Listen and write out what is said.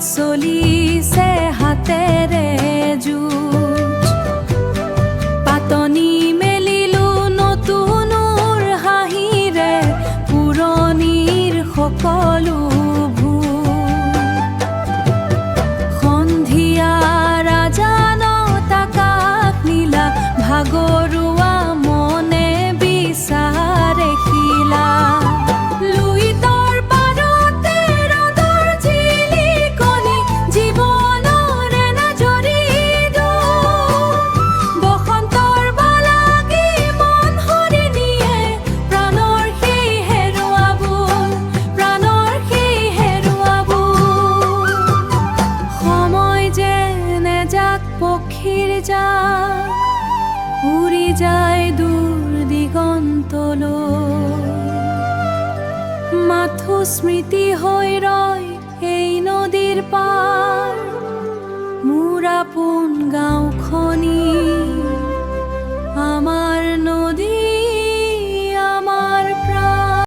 চলিছে হাতেৰে যুঁজ। পাতনি মেলিলো নতুনৰ হাঁহিৰে পুৰণিৰ সকলো ভুল। সন্ধিয়া ৰাজানত আকাশ নীলা ভাগৰুৱা মনে বিচাৰে শিলা। পক্ষীৰ জাক উৰি যায় দূৰ দিগন্তলৈ। মাথো স্মৃতি হৈ ৰয় এই নদীৰ পাৰ, মোৰ আপোন গাঁও